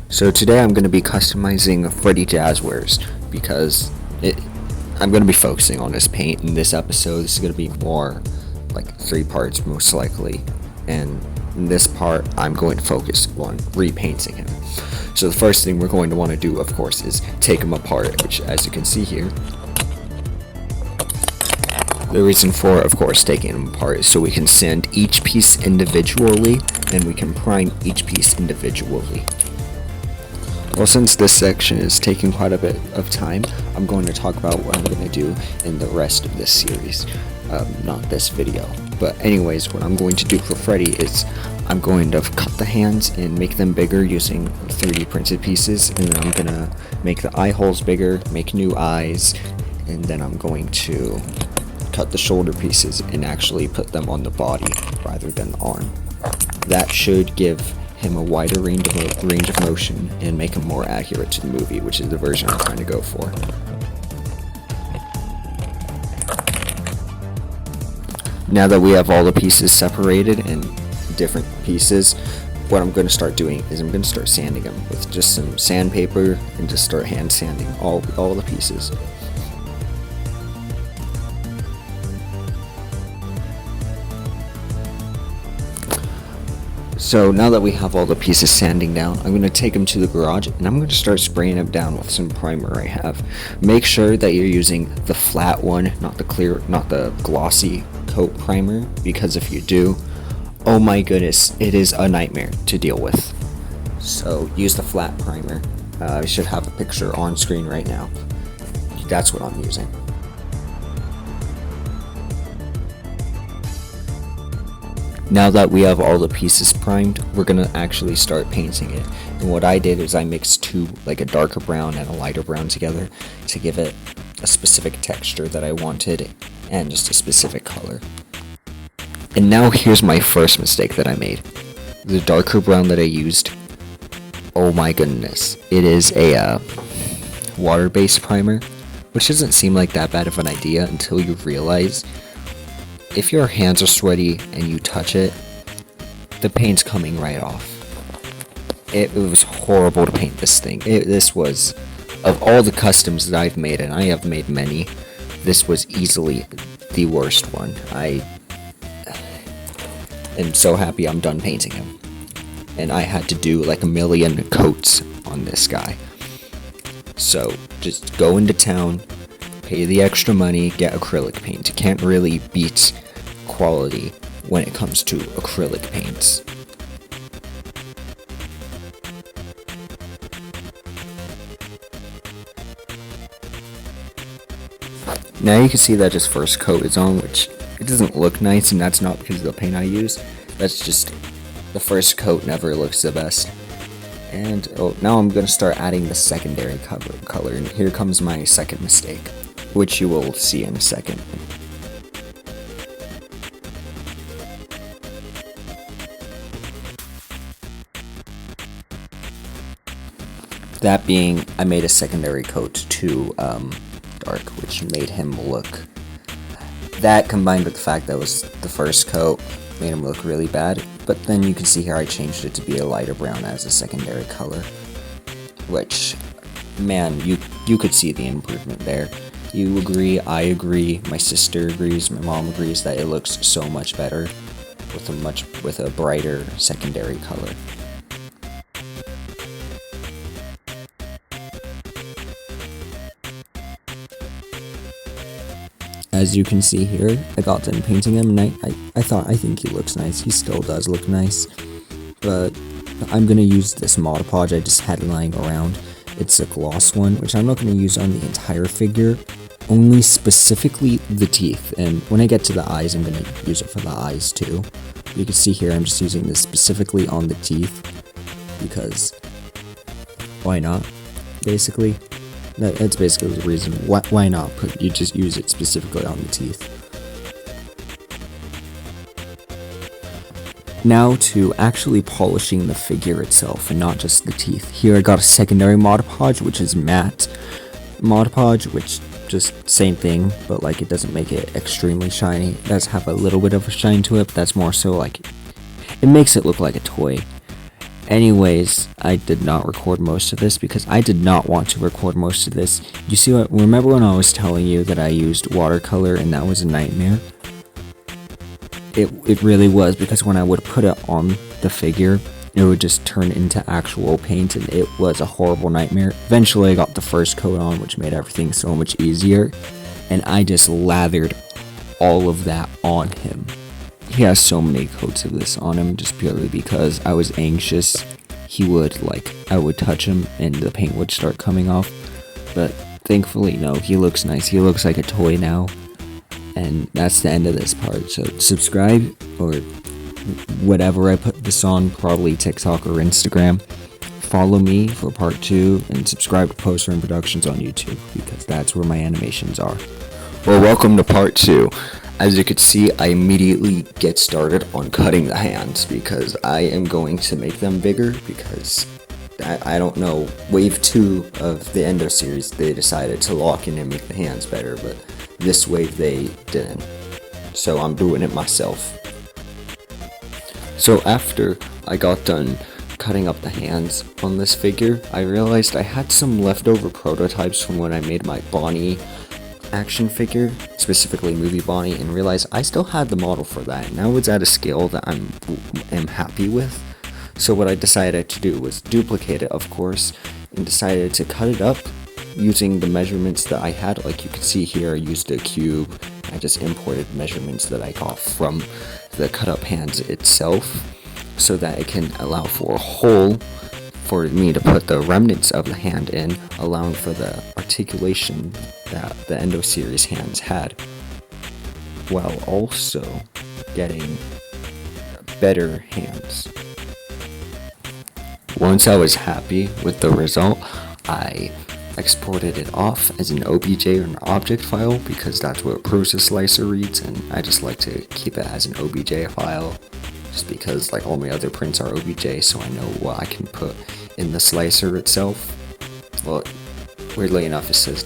So today I'm going to be customizing Freddy Jazwares because I'm going to be focusing on this paint in this episode. This is going to be more like 3 parts most likely, and in this part I'm going to focus on repainting him. So the first thing we're going to want to do, of course, is take him apart, which as you can see here, the reason for, of course, taking them apart is so we can sand each piece individually and we can prime each piece individually. Well, since this section is taking quite a bit of time, I'm going to talk about what I'm going to do in the rest of this series, not this video. But anyways, what I'm going to do for Freddy is I'm going to cut the hands and make them bigger using 3D printed pieces, and then I'm going to make the eye holes bigger, make new eyes, and then I'm going to cut the shoulder pieces and actually put them on the body rather than the arm. That should give him a wider range of motion and make him more accurate to the movie, which is the version I'm trying to go for. Now that we have all the pieces separated in different pieces, what I'm going to start doing is I'm going to start sanding them with just some sandpaper and just start hand sanding all the pieces. So now that we have all the pieces sanding down, I'm going to take them to the garage and I'm going to start spraying them down with some primer I have. Make sure that you're using the flat one, not the glossy coat primer, because if you do, oh my goodness, it is a nightmare to deal with. So use the flat primer. I should have a picture on screen right now. That's what I'm using. Now that we have all the pieces primed, we're going to actually start painting it. And what I did is I mixed two, like a darker brown and a lighter brown together to give it a specific texture that I wanted and just a specific color. And now here's my first mistake that I made. The darker brown that I used, oh my goodness, it is a water-based primer, which doesn't seem like that bad of an idea until you realize if your hands are sweaty and you touch it, the paint's coming right off. It was horrible to paint this thing. This was, of all the customs that I've made, and I have made many, this was easily the worst one. I am so happy I'm done painting him. And I had to do like 1,000,000 coats on this guy. So just go into town, pay the extra money, get acrylic paint. You can't really beat quality when it comes to acrylic paints. Now you can see that his first coat is on, which it doesn't look nice, and that's not because of the paint I use. That's just the first coat never looks the best. And now I'm going to start adding the secondary color, and here comes my second mistake, which you will see in a second. That being, I made a secondary coat too dark, which made him look, that combined with the fact that was the first coat, made him look really bad. But then you can see here I changed it to be a lighter brown as a secondary color, which, man, you could see the improvement there. You agree, I agree, my sister agrees, my mom agrees that it looks so much better with a brighter secondary color. As you can see here, I got done painting him, and I think he looks nice. He still does look nice, but I'm going to use this Mod Podge I just had lying around. It's a gloss one, which I'm not going to use on the entire figure, only specifically the teeth. And when I get to the eyes, I'm going to use it for the eyes too. You can see here I'm just using this specifically on the teeth, because why not, basically. That's basically the reason. Why not? You just use it specifically on the teeth. Now to actually polishing the figure itself and not just the teeth. Here I got a secondary Mod Podge, which is matte Mod Podge, which just same thing, but like it doesn't make it extremely shiny. It does have a little bit of a shine to it, but that's more so like it makes it look like a toy. Anyways, I did not record most of this because I did not want to record most of this. You see what? Remember when I was telling you that I used watercolor and that was a nightmare? It really was, because when I would put it on the figure, it would just turn into actual paint, and it was a horrible nightmare. Eventually I got the first coat on, which made everything so much easier, and I just lathered all of that on him. He has so many coats of this on him just purely because I was anxious I would touch him and the paint would start coming off. But thankfully, no, he looks nice. He looks like a toy now. And that's the end of this part. So subscribe, or whatever I put this on, probably TikTok or Instagram. Follow me for part 2 and subscribe to Poster and Productions on YouTube, because that's where my animations are. Well, welcome to part 2. As you can see, I immediately get started on cutting the hands because I am going to make them bigger, because I don't know, wave 2 of the Endo series, they decided to lock in and make the hands better, but this wave they didn't. So I'm doing it myself. So after I got done cutting up the hands on this figure, I realized I had some leftover prototypes from when I made my Bonnie action figure, specifically movie Bonnie, and realized I still had the model for that. Now it's at a scale that I am happy with. So what I decided to do was duplicate it, of course, and decided to cut it up using the measurements that I had. Like you can see here, I used a cube. I just imported measurements that I got from the cut up hands itself, so that it can allow for a hole for me to put the remnants of the hand in, allowing for the articulation that the Endo series hands had, while also getting better hands. Once I was happy with the result, I exported it off as an OBJ or an object file, because that's what Process Slicer reads, and I just like to keep it as an OBJ file, just because like all my other prints are OBJ, so I know what I can put in the slicer itself. Well, weirdly enough, it says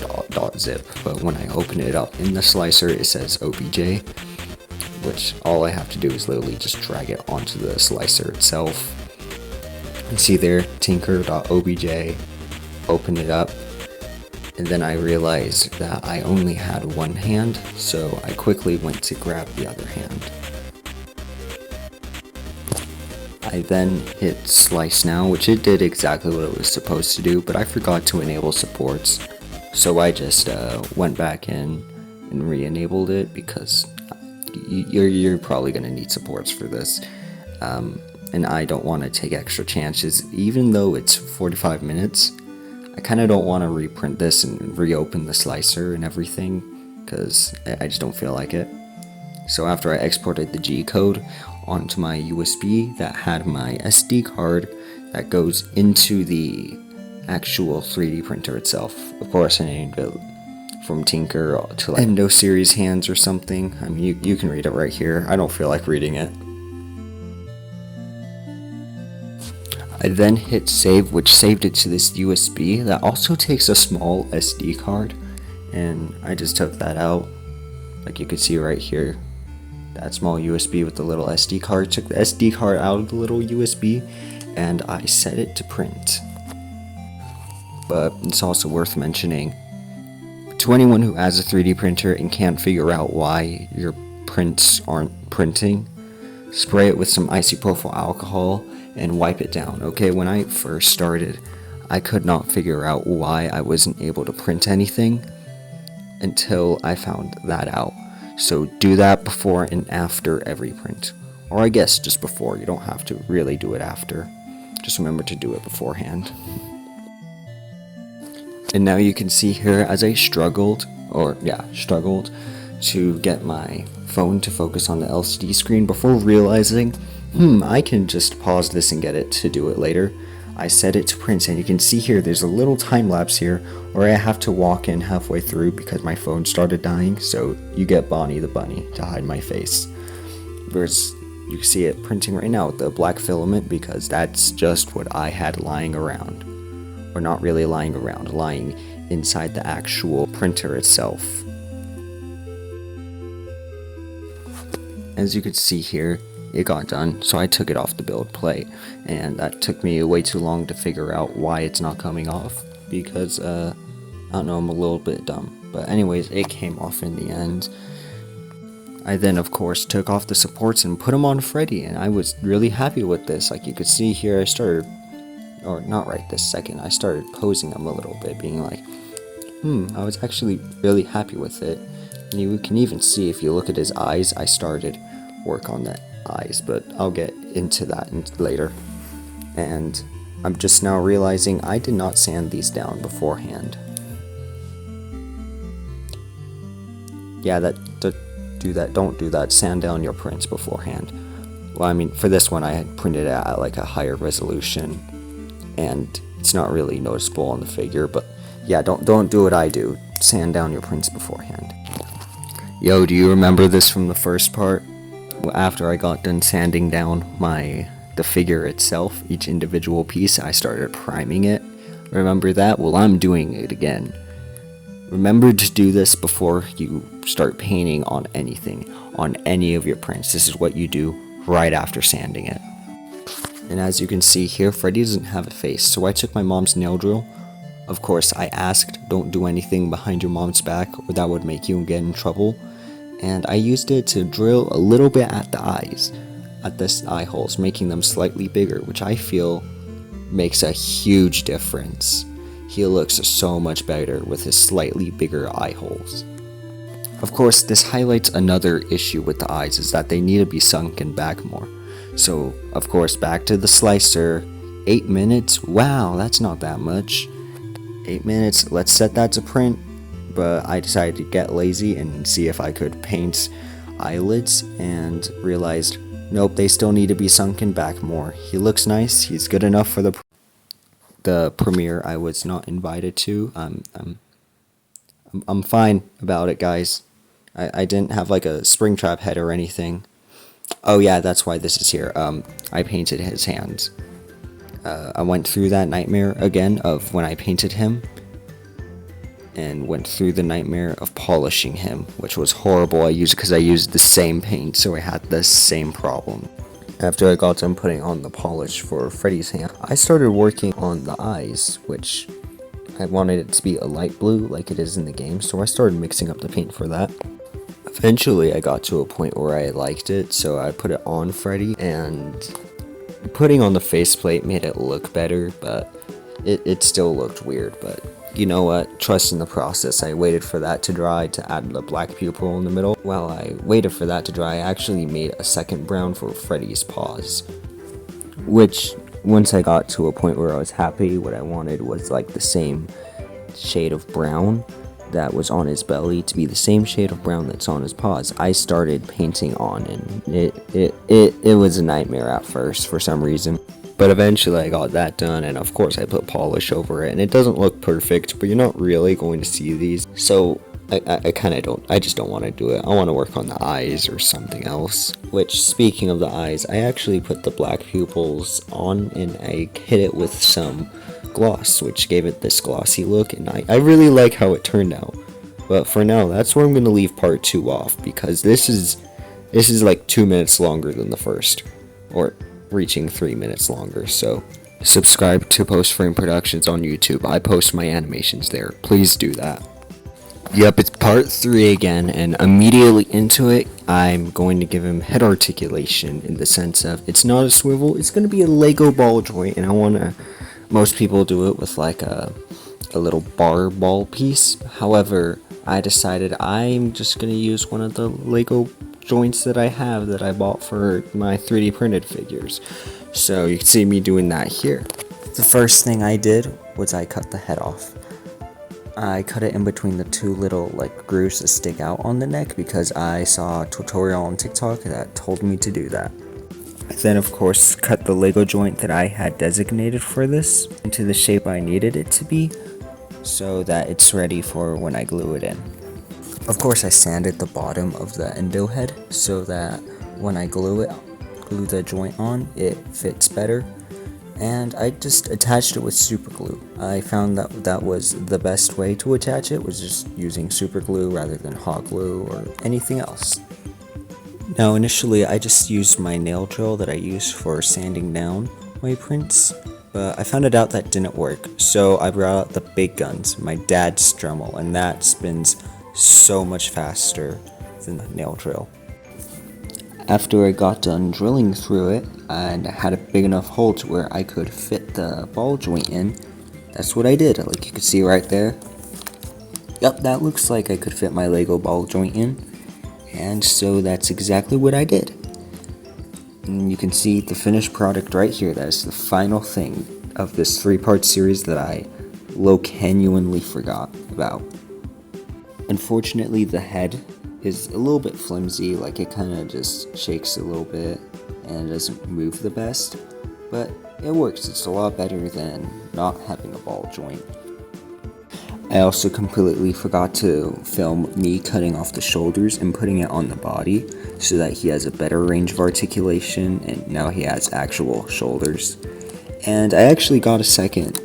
.zip, but when I open it up in the slicer, it says OBJ, which all I have to do is literally just drag it onto the slicer itself. You see there, tinker.obj, open it up, and then I realized that I only had one hand, so I quickly went to grab the other hand. I then hit slice now, which it did exactly what it was supposed to do, but I forgot to enable supports, so I just went back in and re-enabled it, because you're probably going to need supports for this, and I don't want to take extra chances. Even though it's 45 minutes, I kind of don't want to reprint this and reopen the slicer and everything, because I just don't feel like it. So after I exported the G code onto my USB that had my SD card that goes into the actual 3D printer itself. Of course, I named it from Tinker to like Endo series hands or something. I mean, you can read it right here. I don't feel like reading it. I then hit save, which saved it to this USB that also takes a small SD card, and I just took that out, like you can see right here. That small USB with the little SD card, took the SD card out of the little USB, and I set it to print. But it's also worth mentioning, to anyone who has a 3D printer and can't figure out why your prints aren't printing, spray it with some isopropyl alcohol and wipe it down. Okay, when I first started, I could not figure out why I wasn't able to print anything until I found that out. So do that before and after every print. Or I guess just before, you don't have to really do it after. Just remember to do it beforehand. And now you can see here as I struggled to get my phone to focus on the LCD screen before realizing, I can just pause this and get it to do it later. I set it to print, and you can see here there's a little time lapse here where I have to walk in halfway through because my phone started dying, so you get Bonnie the bunny to hide my face. Whereas you can see it printing right now with the black filament, because that's just what I had lying around. Or not really lying around, lying inside the actual printer itself. As you can see here, it got done, so I took it off the build plate, and that took me way too long to figure out why it's not coming off, because I don't know, I'm a little bit dumb. But anyways, it came off in the end. I then of course took off the supports and put them on Freddy, and I was really happy with this. Like you could see here, I started, or not right this second, I started posing him a little bit, being like, I was actually really happy with it. And you can even see if you look at his eyes, I started work on the eyes, but I'll get into that later. And I'm just now realizing I did not sand these down beforehand. Yeah, don't do that, sand down your prints beforehand. Well, I mean, for this one I had printed it at like a higher resolution, and it's not really noticeable on the figure, but yeah, don't do what I do, sand down your prints beforehand. Yo, do you remember this from the first part? After I got done sanding down the figure itself, each individual piece, I started priming it. Remember that? Well, I'm doing it again. Remember to do this before you start painting on anything, on any of your prints. This is what you do right after sanding it. And as you can see here, Freddy doesn't have a face, so I took my mom's nail drill. Of course, I asked, don't do anything behind your mom's back, or that would make you get in trouble. And I used it to drill a little bit at the eyes, at the eye holes, making them slightly bigger, which I feel makes a huge difference. He looks so much better with his slightly bigger eye holes. Of course, this highlights another issue with the eyes, is that they need to be sunken back more. So, of course, back to the slicer. 8 minutes? Wow, that's not that much. 8 minutes, let's set that to print. But I decided to get lazy and see if I could paint eyelids, and realized, nope, they still need to be sunken back more. He looks nice, he's good enough for the premiere I was not invited to. I'm fine about it, guys. I didn't have like a Springtrap head or anything. Oh yeah, that's why this is here. I painted his hands. I went through that nightmare again of when I painted him, and went through the nightmare of polishing him, which was horrible. I used the same paint, so I had the same problem. After I got done putting on the polish for Freddy's hand, I started working on the eyes, which I wanted it to be a light blue like it is in the game, so I started mixing up the paint for that. Eventually I got to a point where I liked it, so I put it on Freddy, and putting on the faceplate made it look better, but it still looked weird. But you know what, trust in the process. I waited for that to dry to add the black pupil in the middle. While I waited for that to dry, I actually made a second brown for Freddy's paws, which once I got to a point where I was happy, what I wanted was like the same shade of brown that was on his belly to be the same shade of brown that's on his paws. I started painting on, and it was a nightmare at first for some reason. But eventually I got that done, and of course I put polish over it, and it doesn't look perfect, but you're not really going to see these. So I just don't want to do it. I want to work on the eyes or something else. Which, speaking of the eyes, I actually put the black pupils on, and I hit it with some gloss, which gave it this glossy look, and I really like how it turned out. But for now, that's where I'm going to leave part 2 off, because this is like 2 minutes longer than the first, or reaching 3 minutes longer. So subscribe to Post Frame Productions on YouTube. I post my animations there. Please do that. Yep, it's part 3 again, and immediately into it, I'm going to give him head articulation, in the sense of it's not a swivel, it's going to be a Lego ball joint, and most people do it with like a little bar ball piece. However, I decided I'm just going to use one of the Lego joints that I have that I bought for my 3D printed figures. So you can see me doing that here. The first thing I did was I cut the head off. I cut it in between the 2 little like grooves that stick out on the neck, because I saw a tutorial on TikTok that told me to do that. I then of course cut the Lego joint that I had designated for this into the shape I needed it to be, so that it's ready for when I glue it in. Of course, I sanded the bottom of the endo head so that when I glue the joint on, it fits better. And I just attached it with super glue. I found that was the best way to attach it, was just using super glue rather than hot glue or anything else. Now initially I just used my nail drill that I use for sanding down my prints, but I found it out that didn't work, so I brought out the big guns, my dad's Dremel, and that spins so much faster than the nail drill. After I got done drilling through it and had a big enough hole to where I could fit the ball joint in, that's what I did, like you can see right there. Yep, that looks like I could fit my Lego ball joint in. And so that's exactly what I did. And you can see the finished product right here. That is the final thing of this 3-part series that I genuinely forgot about. Unfortunately, the head is a little bit flimsy, like it kind of just shakes a little bit and doesn't move the best, but it works. It's a lot better than not having a ball joint. I also completely forgot to film me cutting off the shoulders and putting it on the body so that he has a better range of articulation, and now he has actual shoulders. And I actually got a second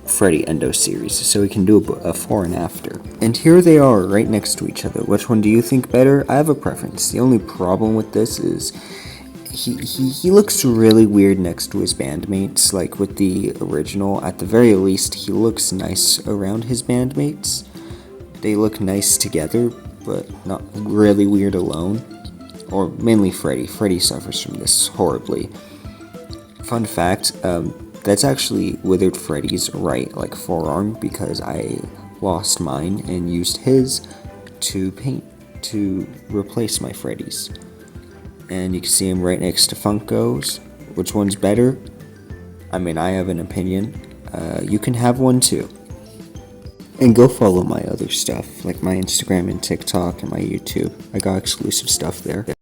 Freddy Endo series so we can do a before and after. And here they are right next to each other. Which one do you think better? I have a preference. The only problem with this is he looks really weird next to his bandmates, like with the original. At the very least, he looks nice around his bandmates. They look nice together, but not really weird alone. Or mainly Freddy. Freddy suffers from this horribly. Fun fact, that's actually Withered Freddy's right, like forearm, because I lost mine and used his to paint to replace my Freddy's. And you can see him right next to Funko's. Which one's better? I mean, I have an opinion. You can have one too. And go follow my other stuff, like my Instagram and TikTok and my YouTube. I got exclusive stuff there.